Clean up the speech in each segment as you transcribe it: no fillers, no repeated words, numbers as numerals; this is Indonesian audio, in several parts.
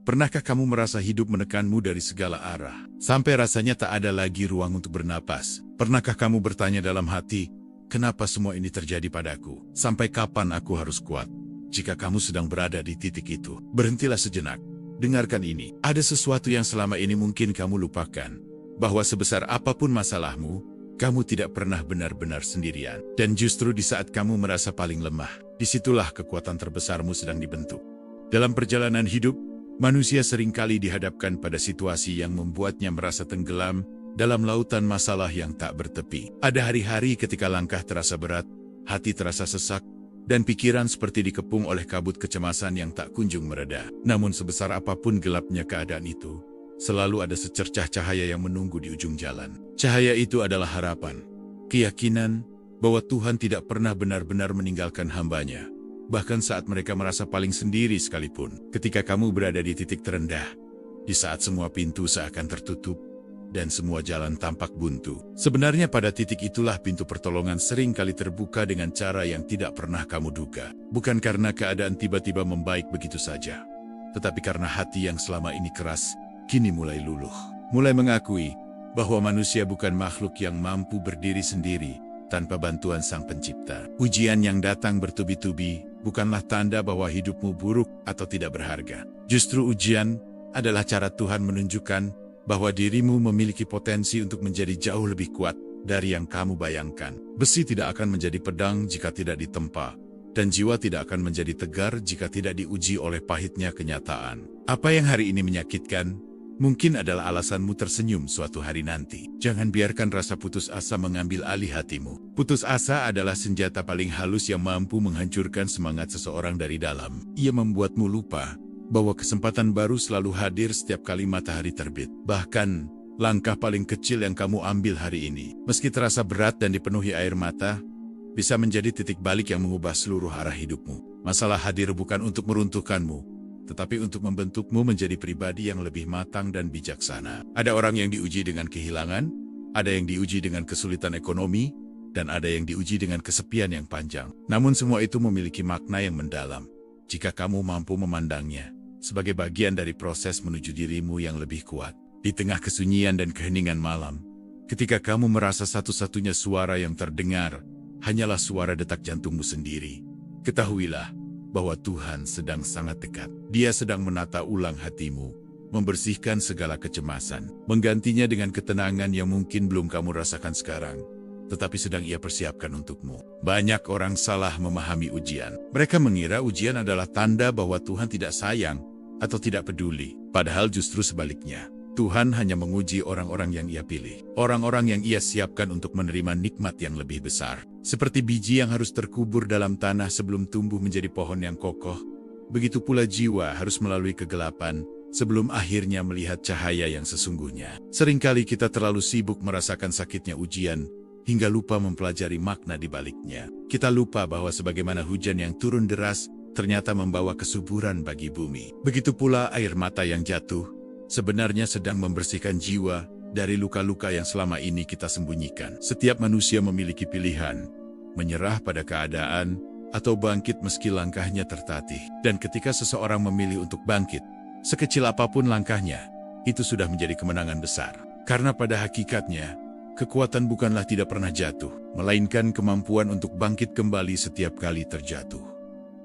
Pernahkah kamu merasa hidup menekanmu dari segala arah, sampai rasanya tak ada lagi ruang untuk bernapas? Pernahkah kamu bertanya dalam hati, kenapa semua ini terjadi padaku? Sampai kapan aku harus kuat? Jika kamu sedang berada di titik itu, berhentilah sejenak. Dengarkan ini, ada sesuatu yang selama ini mungkin kamu lupakan, bahwa sebesar apapun masalahmu, kamu tidak pernah benar-benar sendirian. Dan justru di saat kamu merasa paling lemah, disitulah kekuatan terbesarmu sedang dibentuk. Dalam perjalanan hidup, manusia seringkali dihadapkan pada situasi yang membuatnya merasa tenggelam dalam lautan masalah yang tak bertepi. Ada hari-hari ketika langkah terasa berat, hati terasa sesak, dan pikiran seperti dikepung oleh kabut kecemasan yang tak kunjung mereda. Namun sebesar apapun gelapnya keadaan itu, selalu ada secercah cahaya yang menunggu di ujung jalan. Cahaya itu adalah harapan, keyakinan bahwa Tuhan tidak pernah benar-benar meninggalkan hamba-Nya. Bahkan saat mereka merasa paling sendiri sekalipun. Ketika kamu berada di titik terendah, di saat semua pintu seakan tertutup, dan semua jalan tampak buntu. Sebenarnya pada titik itulah pintu pertolongan sering kali terbuka dengan cara yang tidak pernah kamu duga. Bukan karena keadaan tiba-tiba membaik begitu saja, tetapi karena hati yang selama ini keras, kini mulai luluh. Mulai mengakui bahwa manusia bukan makhluk yang mampu berdiri sendiri tanpa bantuan Sang Pencipta. Ujian yang datang bertubi-tubi bukanlah tanda bahwa hidupmu buruk atau tidak berharga. Justru ujian adalah cara Tuhan menunjukkan bahwa dirimu memiliki potensi untuk menjadi jauh lebih kuat dari yang kamu bayangkan. Besi tidak akan menjadi pedang jika tidak ditempa, dan jiwa tidak akan menjadi tegar jika tidak diuji oleh pahitnya kenyataan. Apa yang hari ini menyakitkan, mungkin adalah alasanmu tersenyum suatu hari nanti. Jangan biarkan rasa putus asa mengambil alih hatimu. Putus asa adalah senjata paling halus yang mampu menghancurkan semangat seseorang dari dalam. Ia membuatmu lupa bahwa kesempatan baru selalu hadir setiap kali matahari terbit. Bahkan, langkah paling kecil yang kamu ambil hari ini, meski terasa berat dan dipenuhi air mata, bisa menjadi titik balik yang mengubah seluruh arah hidupmu. Masalah hadir bukan untuk meruntuhkanmu, tetapi untuk membentukmu menjadi pribadi yang lebih matang dan bijaksana. Ada orang yang diuji dengan kehilangan, ada yang diuji dengan kesulitan ekonomi, dan ada yang diuji dengan kesepian yang panjang. Namun semua itu memiliki makna yang mendalam jika kamu mampu memandangnya sebagai bagian dari proses menuju dirimu yang lebih kuat. Di tengah kesunyian dan keheningan malam, ketika kamu merasa satu-satunya suara yang terdengar hanyalah suara detak jantungmu sendiri, ketahuilah bahwa Tuhan sedang sangat dekat. Dia sedang menata ulang hatimu, membersihkan segala kecemasan, menggantinya dengan ketenangan yang mungkin belum kamu rasakan sekarang, tetapi sedang Ia persiapkan untukmu. Banyak orang salah memahami ujian. Mereka mengira ujian adalah tanda bahwa Tuhan tidak sayang atau tidak peduli. Padahal justru sebaliknya. Tuhan hanya menguji orang-orang yang Ia pilih. Orang-orang yang Ia siapkan untuk menerima nikmat yang lebih besar. Seperti biji yang harus terkubur dalam tanah sebelum tumbuh menjadi pohon yang kokoh, begitu pula jiwa harus melalui kegelapan sebelum akhirnya melihat cahaya yang sesungguhnya. Seringkali kita terlalu sibuk merasakan sakitnya ujian, hingga lupa mempelajari makna di baliknya. Kita lupa bahwa sebagaimana hujan yang turun deras ternyata membawa kesuburan bagi bumi. Begitu pula air mata yang jatuh sebenarnya sedang membersihkan jiwa dari luka-luka yang selama ini kita sembunyikan. Setiap manusia memiliki pilihan, menyerah pada keadaan atau bangkit meski langkahnya tertatih. Dan ketika seseorang memilih untuk bangkit, sekecil apapun langkahnya, itu sudah menjadi kemenangan besar. Karena pada hakikatnya, kekuatan bukanlah tidak pernah jatuh, melainkan kemampuan untuk bangkit kembali setiap kali terjatuh.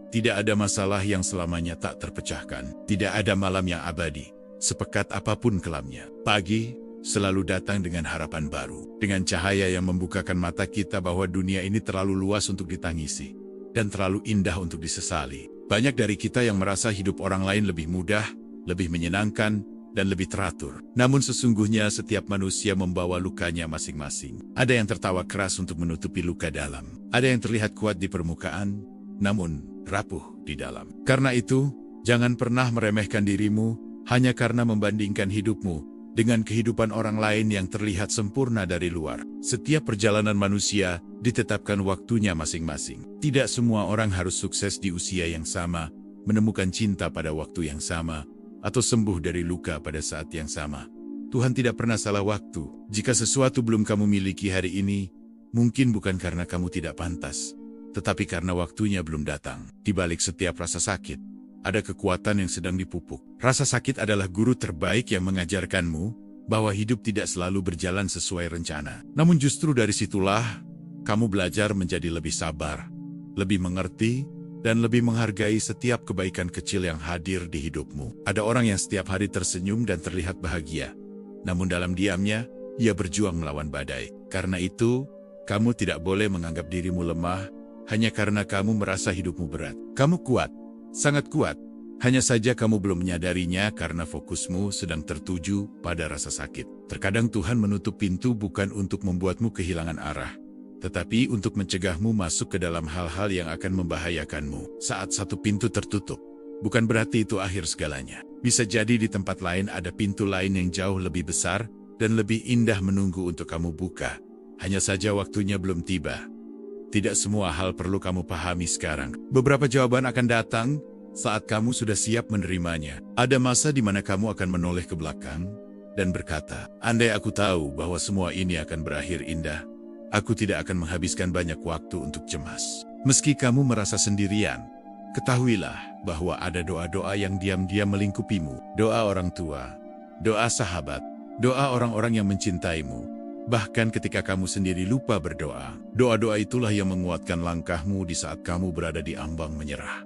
Tidak ada masalah yang selamanya tak terpecahkan. Tidak ada malam yang abadi, sepekat apapun kelamnya. Pagi selalu datang dengan harapan baru, dengan cahaya yang membukakan mata kita bahwa dunia ini terlalu luas untuk ditangisi, dan terlalu indah untuk disesali. Banyak dari kita yang merasa hidup orang lain lebih mudah, lebih menyenangkan, dan lebih teratur. Namun sesungguhnya setiap manusia membawa lukanya masing-masing. Ada yang tertawa keras untuk menutupi luka dalam. Ada yang terlihat kuat di permukaan, namun rapuh di dalam. Karena itu, jangan pernah meremehkan dirimu hanya karena membandingkan hidupmu dengan kehidupan orang lain yang terlihat sempurna dari luar. Setiap perjalanan manusia ditetapkan waktunya masing-masing. Tidak semua orang harus sukses di usia yang sama, menemukan cinta pada waktu yang sama, atau sembuh dari luka pada saat yang sama. Tuhan tidak pernah salah waktu. Jika sesuatu belum kamu miliki hari ini, mungkin bukan karena kamu tidak pantas, tetapi karena waktunya belum datang. Di balik setiap rasa sakit, ada kekuatan yang sedang dipupuk. Rasa sakit adalah guru terbaik yang mengajarkanmu bahwa hidup tidak selalu berjalan sesuai rencana. Namun justru dari situlah, kamu belajar menjadi lebih sabar, lebih mengerti, dan lebih menghargai setiap kebaikan kecil yang hadir di hidupmu. Ada orang yang setiap hari tersenyum dan terlihat bahagia. Namun dalam diamnya, ia berjuang melawan badai. Karena itu, kamu tidak boleh menganggap dirimu lemah hanya karena kamu merasa hidupmu berat. Kamu kuat, sangat kuat. Hanya saja kamu belum menyadarinya karena fokusmu sedang tertuju pada rasa sakit. Terkadang Tuhan menutup pintu bukan untuk membuatmu kehilangan arah, tetapi untuk mencegahmu masuk ke dalam hal-hal yang akan membahayakanmu. Saat satu pintu tertutup, bukan berarti itu akhir segalanya. Bisa jadi di tempat lain ada pintu lain yang jauh lebih besar dan lebih indah menunggu untuk kamu buka. Hanya saja waktunya belum tiba. Tidak semua hal perlu kamu pahami sekarang. Beberapa jawaban akan datang saat kamu sudah siap menerimanya. Ada masa di mana kamu akan menoleh ke belakang dan berkata, andai aku tahu bahwa semua ini akan berakhir indah, aku tidak akan menghabiskan banyak waktu untuk cemas. Meski kamu merasa sendirian, ketahuilah bahwa ada doa-doa yang diam-diam melingkupimu. Doa orang tua, doa sahabat, doa orang-orang yang mencintaimu. Bahkan ketika kamu sendiri lupa berdoa, doa-doa itulah yang menguatkan langkahmu di saat kamu berada di ambang menyerah.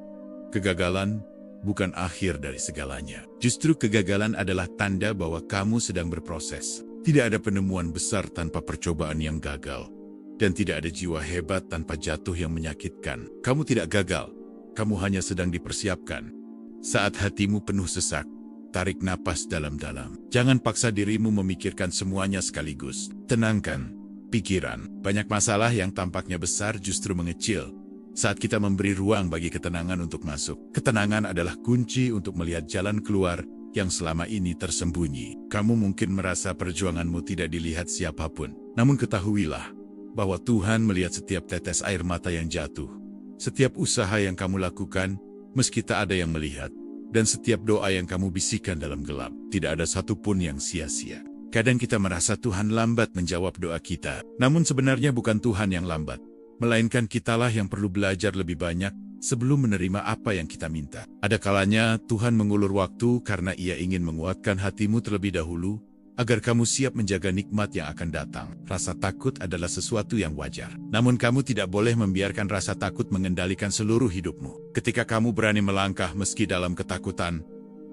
Kegagalan bukan akhir dari segalanya. Justru kegagalan adalah tanda bahwa kamu sedang berproses. Tidak ada penemuan besar tanpa percobaan yang gagal. Dan tidak ada jiwa hebat tanpa jatuh yang menyakitkan. Kamu tidak gagal, kamu hanya sedang dipersiapkan. Saat hatimu penuh sesak, tarik napas dalam-dalam. Jangan paksa dirimu memikirkan semuanya sekaligus. Tenangkan pikiran. Banyak masalah yang tampaknya besar justru mengecil saat kita memberi ruang bagi ketenangan untuk masuk. Ketenangan adalah kunci untuk melihat jalan keluar yang selama ini tersembunyi. Kamu mungkin merasa perjuanganmu tidak dilihat siapapun. Namun ketahuilah bahwa Tuhan melihat setiap tetes air mata yang jatuh. Setiap usaha yang kamu lakukan, meski tak ada yang melihat. Dan setiap doa yang kamu bisikan dalam gelap, tidak ada satupun yang sia-sia. Kadang kita merasa Tuhan lambat menjawab doa kita. Namun sebenarnya bukan Tuhan yang lambat, melainkan kitalah yang perlu belajar lebih banyak sebelum menerima apa yang kita minta. Ada kalanya Tuhan mengulur waktu karena Ia ingin menguatkan hatimu terlebih dahulu, agar kamu siap menjaga nikmat yang akan datang. Rasa takut adalah sesuatu yang wajar. Namun kamu tidak boleh membiarkan rasa takut mengendalikan seluruh hidupmu. Ketika kamu berani melangkah meski dalam ketakutan,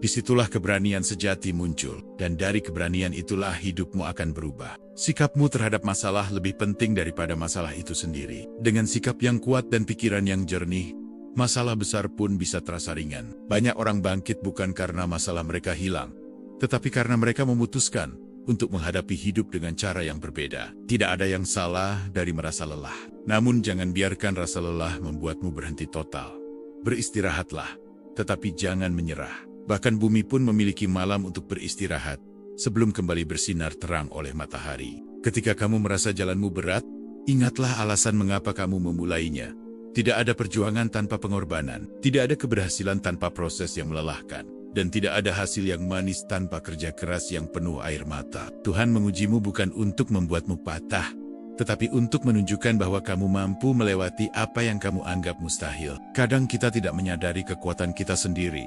disitulah keberanian sejati muncul. Dan dari keberanian itulah hidupmu akan berubah. Sikapmu terhadap masalah lebih penting daripada masalah itu sendiri. Dengan sikap yang kuat dan pikiran yang jernih, masalah besar pun bisa terasa ringan. Banyak orang bangkit bukan karena masalah mereka hilang, tetapi karena mereka memutuskan untuk menghadapi hidup dengan cara yang berbeda. Tidak ada yang salah dari merasa lelah. Namun jangan biarkan rasa lelah membuatmu berhenti total. Beristirahatlah, tetapi jangan menyerah. Bahkan bumi pun memiliki malam untuk beristirahat, sebelum kembali bersinar terang oleh matahari. Ketika kamu merasa jalanmu berat, ingatlah alasan mengapa kamu memulainya. Tidak ada perjuangan tanpa pengorbanan. Tidak ada keberhasilan tanpa proses yang melelahkan. Dan tidak ada hasil yang manis tanpa kerja keras yang penuh air mata. Tuhan mengujimu bukan untuk membuatmu patah, tetapi untuk menunjukkan bahwa kamu mampu melewati apa yang kamu anggap mustahil. Kadang kita tidak menyadari kekuatan kita sendiri,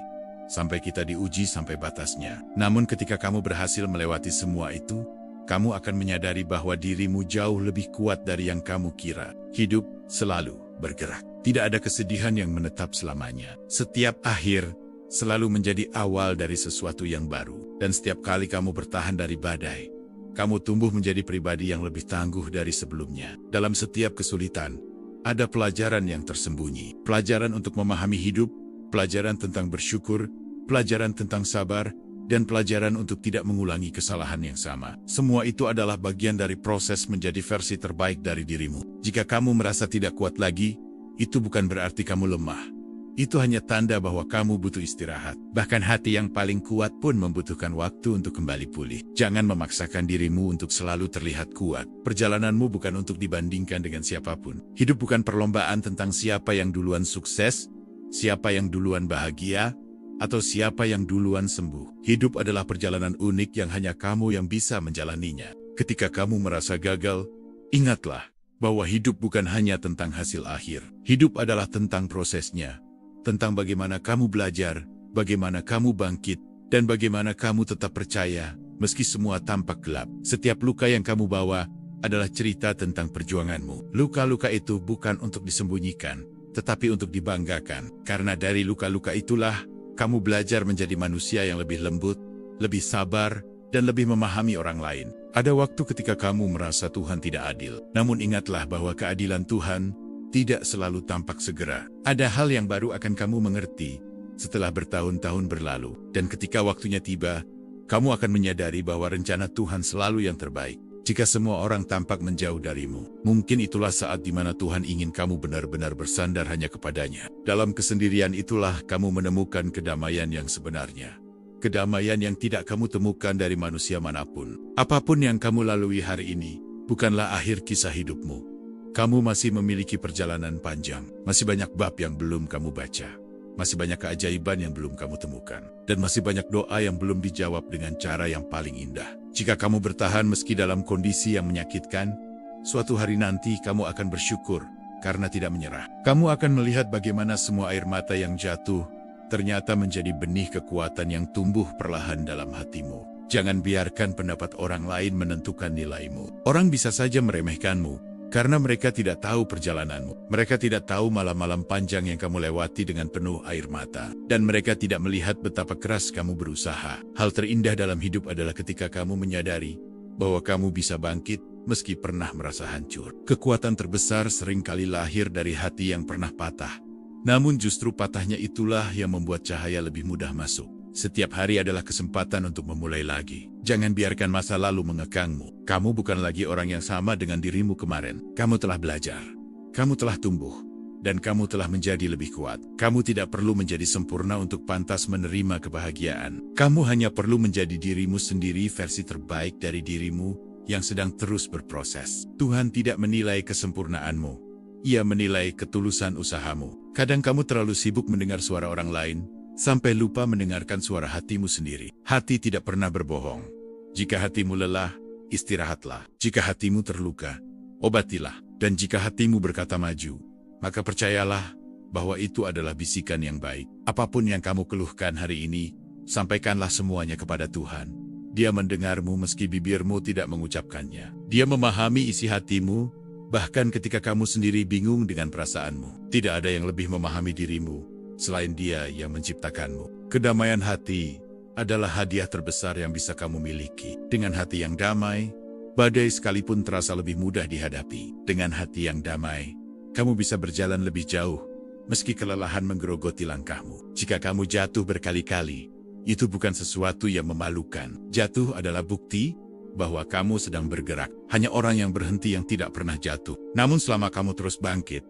sampai kita diuji sampai batasnya. Namun ketika kamu berhasil melewati semua itu, kamu akan menyadari bahwa dirimu jauh lebih kuat dari yang kamu kira. Hidup selalu bergerak. Tidak ada kesedihan yang menetap selamanya. Setiap akhir selalu menjadi awal dari sesuatu yang baru. Dan setiap kali kamu bertahan dari badai, kamu tumbuh menjadi pribadi yang lebih tangguh dari sebelumnya. Dalam setiap kesulitan, ada pelajaran yang tersembunyi. Pelajaran untuk memahami hidup, pelajaran tentang bersyukur, pelajaran tentang sabar, dan pelajaran untuk tidak mengulangi kesalahan yang sama. Semua itu adalah bagian dari proses menjadi versi terbaik dari dirimu. Jika kamu merasa tidak kuat lagi, itu bukan berarti kamu lemah. Itu hanya tanda bahwa kamu butuh istirahat. Bahkan hati yang paling kuat pun membutuhkan waktu untuk kembali pulih. Jangan memaksakan dirimu untuk selalu terlihat kuat. Perjalananmu bukan untuk dibandingkan dengan siapapun. Hidup bukan perlombaan tentang siapa yang duluan sukses, siapa yang duluan bahagia, atau siapa yang duluan sembuh. Hidup adalah perjalanan unik yang hanya kamu yang bisa menjalaninya. Ketika kamu merasa gagal, ingatlah bahwa hidup bukan hanya tentang hasil akhir. Hidup adalah tentang prosesnya. tentang bagaimana kamu belajar, bagaimana kamu bangkit, dan bagaimana kamu tetap percaya, meski semua tampak gelap. Setiap luka yang kamu bawa adalah cerita tentang perjuanganmu. Luka-luka itu bukan untuk disembunyikan, tetapi untuk dibanggakan. Karena dari luka-luka itulah, kamu belajar menjadi manusia yang lebih lembut, lebih sabar, dan lebih memahami orang lain. Ada waktu ketika kamu merasa Tuhan tidak adil. Namun ingatlah bahwa keadilan Tuhan tidak selalu tampak segera. Ada hal yang baru akan kamu mengerti setelah bertahun-tahun berlalu. Dan ketika waktunya tiba, kamu akan menyadari bahwa rencana Tuhan selalu yang terbaik. Jika semua orang tampak menjauh darimu, mungkin itulah saat di mana Tuhan ingin kamu benar-benar bersandar hanya kepadanya. Dalam kesendirian itulah kamu menemukan kedamaian yang sebenarnya. Kedamaian yang tidak kamu temukan dari manusia manapun. Apapun yang kamu lalui hari ini, bukanlah akhir kisah hidupmu. Kamu masih memiliki perjalanan panjang, masih banyak bab yang belum kamu baca. Masih banyak keajaiban yang belum kamu temukan. Dan masih banyak doa yang belum dijawab dengan cara yang paling indah. Jika kamu bertahan meski dalam kondisi yang menyakitkan, suatu hari nanti kamu akan bersyukur karena tidak menyerah. Kamu akan melihat bagaimana semua air mata yang jatuh ternyata menjadi benih kekuatan yang tumbuh perlahan dalam hatimu. Jangan biarkan pendapat orang lain menentukan nilaimu. Orang bisa saja meremehkanmu, karena mereka tidak tahu perjalananmu. Mereka tidak tahu malam-malam panjang yang kamu lewati dengan penuh air mata. Dan mereka tidak melihat betapa keras kamu berusaha. Hal terindah dalam hidup adalah ketika kamu menyadari bahwa kamu bisa bangkit meski pernah merasa hancur. Kekuatan terbesar seringkali lahir dari hati yang pernah patah. Namun justru patahnya itulah yang membuat cahaya lebih mudah masuk. Setiap hari adalah kesempatan untuk memulai lagi. Jangan biarkan masa lalu mengekangmu. Kamu bukan lagi orang yang sama dengan dirimu kemarin. Kamu telah belajar. Kamu telah tumbuh. Dan kamu telah menjadi lebih kuat. Kamu tidak perlu menjadi sempurna untuk pantas menerima kebahagiaan. Kamu hanya perlu menjadi dirimu sendiri, versi terbaik dari dirimu yang sedang terus berproses. Tuhan tidak menilai kesempurnaanmu. Ia menilai ketulusan usahamu. Kadang kamu terlalu sibuk mendengar suara orang lain, sampai lupa mendengarkan suara hatimu sendiri. Hati tidak pernah berbohong. Jika hatimu lelah, istirahatlah. Jika hatimu terluka, obatilah. Dan jika hatimu berkata maju, maka percayalah bahwa itu adalah bisikan yang baik. Apapun yang kamu keluhkan hari ini, sampaikanlah semuanya kepada Tuhan. Dia mendengarmu meski bibirmu tidak mengucapkannya. Dia memahami isi hatimu, bahkan ketika kamu sendiri bingung dengan perasaanmu. Tidak ada yang lebih memahami dirimu selain Dia yang menciptakanmu. Kedamaian hati adalah hadiah terbesar yang bisa kamu miliki. Dengan hati yang damai, badai sekalipun terasa lebih mudah dihadapi. Dengan hati yang damai, kamu bisa berjalan lebih jauh, meski kelelahan menggerogoti langkahmu. Jika kamu jatuh berkali-kali, itu bukan sesuatu yang memalukan. Jatuh adalah bukti bahwa kamu sedang bergerak. Hanya orang yang berhenti yang tidak pernah jatuh. Namun selama kamu terus bangkit,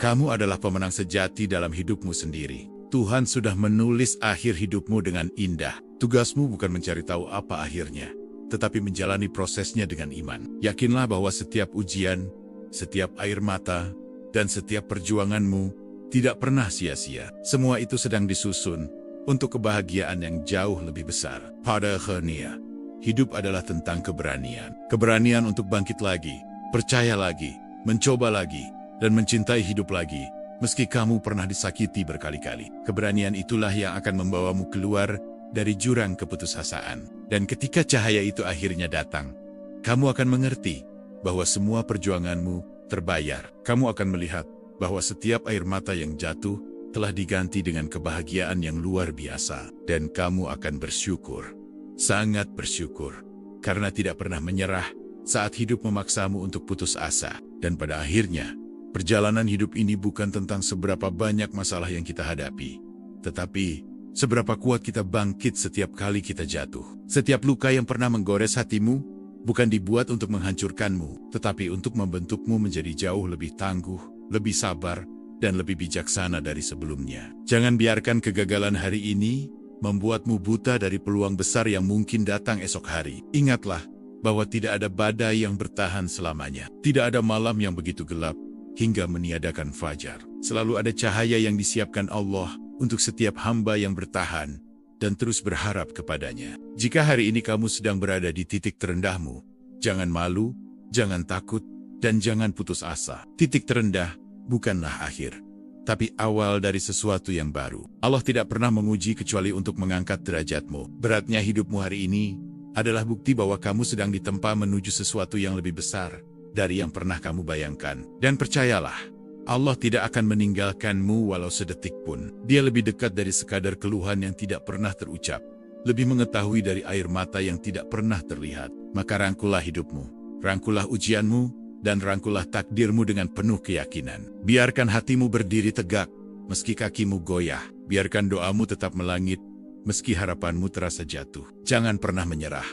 kamu adalah pemenang sejati dalam hidupmu sendiri. Tuhan sudah menulis akhir hidupmu dengan indah. Tugasmu bukan mencari tahu apa akhirnya, tetapi menjalani prosesnya dengan iman. Yakinlah bahwa setiap ujian, setiap air mata, dan setiap perjuanganmu tidak pernah sia-sia. Semua itu sedang disusun untuk kebahagiaan yang jauh lebih besar. Pada akhirnya, hidup adalah tentang keberanian. Keberanian untuk bangkit lagi, percaya lagi, mencoba lagi, dan mencintai hidup lagi, meski kamu pernah disakiti berkali-kali. Keberanian itulah yang akan membawamu keluar dari jurang keputusasaan. Dan ketika cahaya itu akhirnya datang, kamu akan mengerti bahwa semua perjuanganmu terbayar. Kamu akan melihat bahwa setiap air mata yang jatuh telah diganti dengan kebahagiaan yang luar biasa. Dan kamu akan bersyukur, sangat bersyukur, karena tidak pernah menyerah saat hidup memaksamu untuk putus asa. Dan pada akhirnya, perjalanan hidup ini bukan tentang seberapa banyak masalah yang kita hadapi, tetapi seberapa kuat kita bangkit setiap kali kita jatuh. Setiap luka yang pernah menggores hatimu bukan dibuat untuk menghancurkanmu, tetapi untuk membentukmu menjadi jauh lebih tangguh, lebih sabar, dan lebih bijaksana dari sebelumnya. Jangan biarkan kegagalan hari ini membuatmu buta dari peluang besar yang mungkin datang esok hari. Ingatlah bahwa tidak ada badai yang bertahan selamanya. Tidak ada malam yang begitu gelap hingga meniadakan fajar. Selalu ada cahaya yang disiapkan Allah untuk setiap hamba yang bertahan dan terus berharap kepadanya. Jika hari ini kamu sedang berada di titik terendahmu, jangan malu, jangan takut, dan jangan putus asa. Titik terendah bukanlah akhir, tapi awal dari sesuatu yang baru. Allah tidak pernah menguji kecuali untuk mengangkat derajatmu. Beratnya hidupmu hari ini adalah bukti bahwa kamu sedang ditempa menuju sesuatu yang lebih besar dari yang pernah kamu bayangkan. Dan percayalah, Allah tidak akan meninggalkanmu walau sedetik pun. Dia lebih dekat dari sekadar keluhan yang tidak pernah terucap, lebih mengetahui dari air mata yang tidak pernah terlihat. Maka rangkullah hidupmu, rangkullah ujianmu, dan rangkullah takdirmu dengan penuh keyakinan. Biarkan hatimu berdiri tegak, meski kakimu goyah. Biarkan doamu tetap melangit, meski harapanmu terasa jatuh. Jangan pernah menyerah,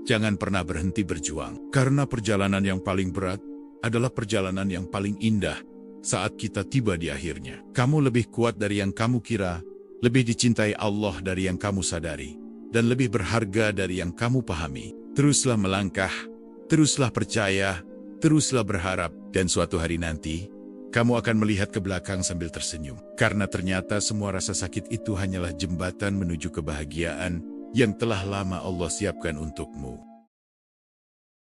jangan pernah berhenti berjuang. Karena perjalanan yang paling berat adalah perjalanan yang paling indah saat kita tiba di akhirnya. Kamu lebih kuat dari yang kamu kira, lebih dicintai Allah dari yang kamu sadari, dan lebih berharga dari yang kamu pahami. Teruslah melangkah, teruslah percaya, teruslah berharap, dan suatu hari nanti, kamu akan melihat ke belakang sambil tersenyum. Karena ternyata semua rasa sakit itu hanyalah jembatan menuju kebahagiaan yang telah lama Allah siapkan untukmu.